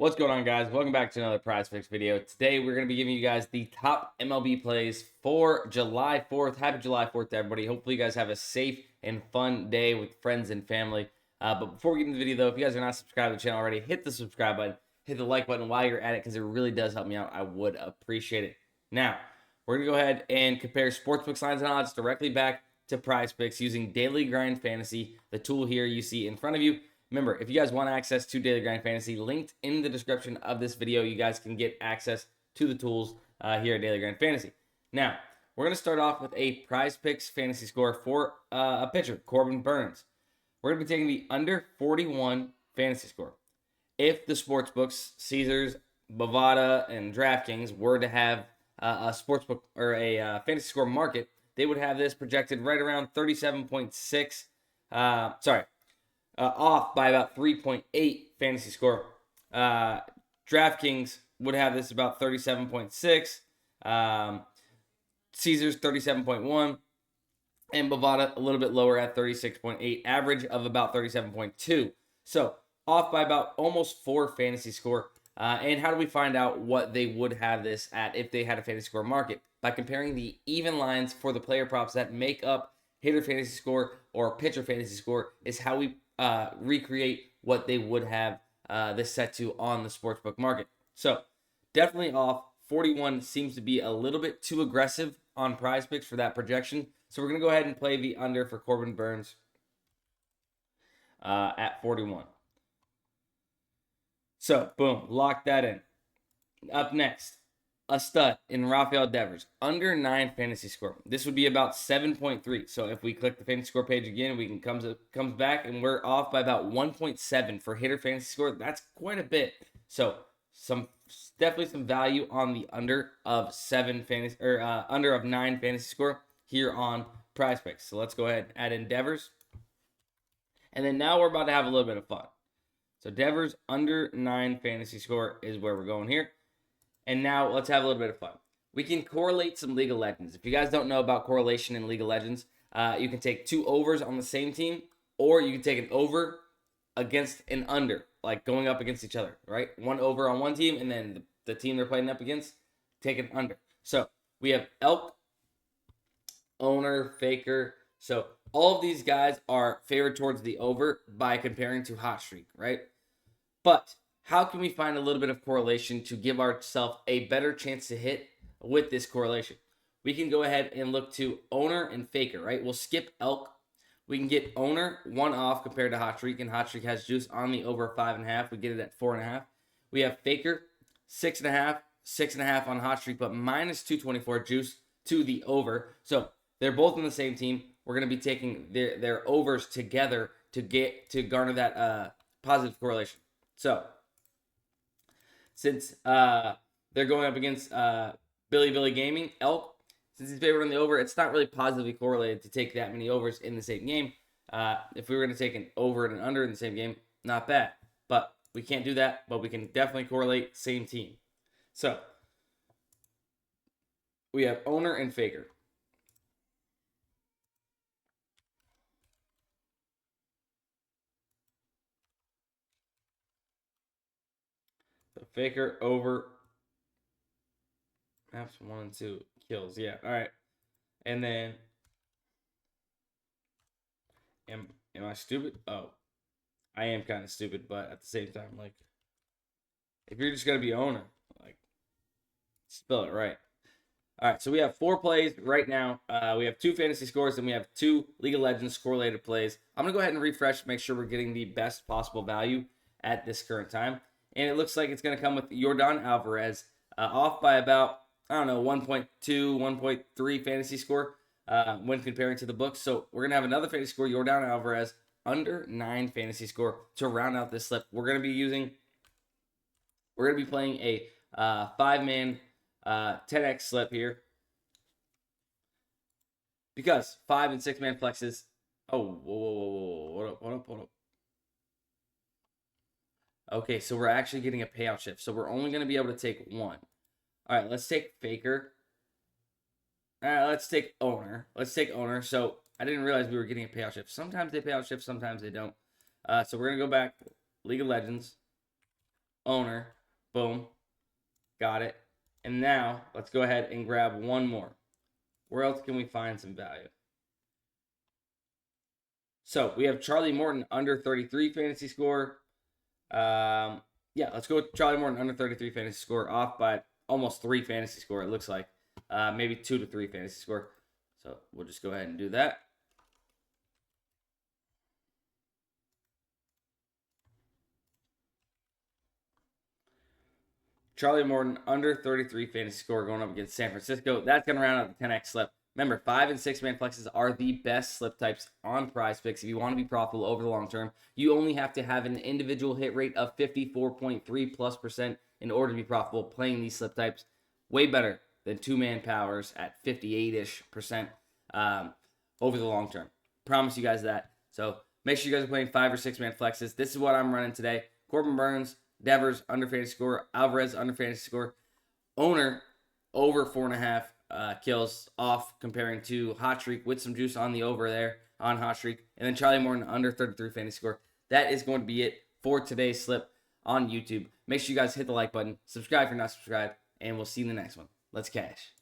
What's going on, guys? Welcome back to another PrizePicks video. Today, we're going to be giving you guys the top MLB plays for July 4th. Happy July 4th to everybody. Hopefully, you guys have a safe and fun day with friends and family. But before we get into the video, though, if you guys are not subscribed to the channel already, hit the subscribe button, hit the like button while you're at it, because it really does help me out. I would appreciate it. Now, we're going to go ahead and compare sportsbooks lines and odds directly back to PrizePicks using Daily Grind Fantasy, the tool here you see in front of you. Remember, if you guys want access to Daily Grind Fantasy, linked in the description of this video, you guys can get access to the tools here at Daily Grind Fantasy. Now, we're going to start off with a PrizePicks fantasy score for a pitcher, Corbin Burnes. We're going to be taking the under 41 fantasy score. If the sportsbooks, Caesars, Bovada, and DraftKings were to have a sportsbook or a fantasy score market, they would have this projected right around 37.6. Off by about 3.8 fantasy score. DraftKings would have this about 37.6. Caesars 37.1. And Bovada a little bit lower at 36.8. Average of about 37.2. So off by about almost 4 fantasy score. And how do we find out what they would have this at if they had a fantasy score market? By comparing the even lines for the player props that make up hitter fantasy score or pitcher fantasy score is how we recreate what they would have this set to on the sportsbook market. So definitely off. 41 seems to be a little bit too aggressive on PrizePicks for that projection. So we're going to go ahead and play the under for Corbin Burnes at 41. So boom, lock that in. Up next, a stud in Rafael Devers, under 9 fantasy score. This would be about 7.3. So if we click the fantasy score page again, we can comes back and we're off by about 1.7 for hitter fantasy score. That's quite a bit. So definitely some value on the under of 7 fantasy or under of 9 fantasy score here on PrizePicks. So let's go ahead and add in Devers, and then now we're about to have a little bit of fun. So Devers under 9 fantasy score is where we're going here. And now let's have a little bit of fun. We can correlate some League of Legends. If you guys don't know about correlation in League of Legends, you can take 2 overs on the same team, or you can take an over against an under, like going up against each other, right? 1 over on one team, and then the team they're playing up against, take an under. So we have Elk, Owner, Faker. So all of these guys are favored towards the over by comparing to Hot Streak, right? But how can we find a little bit of correlation to give ourselves a better chance to hit with this correlation? We can go ahead and look to Owner and Faker, right? We'll skip Elk. We can get Owner 1 off compared to Hot Streak, and Hot Streak has juice on the over 5.5. We get it at 4.5. We have Faker 6.5, 6.5 on Hot Streak, but minus 224 juice to the over. So they're both on the same team. We're going to be taking their overs together to garner that positive correlation. So since they're going up against Billy Gaming, Elk, since he's favored on the over, it's not really positively correlated to take that many overs in the same game. If we were going to take an over and an under in the same game, not bad. But we can't do that, but we can definitely correlate same team. So we have Owner and Faker. So Faker over maps 1 and 2 kills. Yeah, all right. And then am I stupid? Oh, I am kind of stupid, but at the same time, like, if you're just gonna be Owner, like, spell it right. All right, so we have 4 plays right now. We have 2 fantasy scores, and we have 2 League of Legends correlated plays. I'm gonna go ahead and refresh, make sure we're getting the best possible value at this current time. And it looks like it's going to come with Yordan Alvarez off by about, I don't know, 1.2, 1.3 fantasy score when comparing to the books. So we're going to have another fantasy score, Yordan Alvarez, under 9 fantasy score to round out this slip. We're going to be playing a 5-man 10x slip here, because 5 and 6-man flexes. Oh, whoa. Hold up. Okay, so we're actually getting a payout shift. So we're only going to be able to take 1. All right, let's take Faker. Let's take Owner. So I didn't realize we were getting a payout shift. Sometimes they payout shift, sometimes they don't. So we're going to go back. League of Legends. owner, boom, got it. And now let's go ahead and grab one more. Where else can we find some value? So we have Charlie Morton under 33 fantasy score. Yeah, let's go with Charlie Morton under 33 fantasy score, off by almost 3 fantasy score, it looks like. Maybe 2 to 3 fantasy score. So we'll just go ahead and do that. Charlie Morton under 33 fantasy score going up against San Francisco. That's going to round out the 10x slip. Remember, 5 and 6 man flexes are the best slip types on PrizePicks. If you want to be profitable over the long term, you only have to have an individual hit rate of 54.3+% in order to be profitable playing these slip types. Way better than 2-man powers at 58-ish% over the long term. Promise you guys that. So make sure you guys are playing 5 or 6 man flexes. This is what I'm running today. Corbin Burnes, Devers under fantasy score, Alvarez under fantasy score, owner over 4.5 kills, off comparing to Hot Streak with some juice on the over there on Hot Streak, and then Charlie Morton under 33 fantasy score. That is going to be it for today's slip on YouTube. Make sure you guys hit the like button, subscribe if you're not subscribed, and we'll see you in the next one. Let's cash.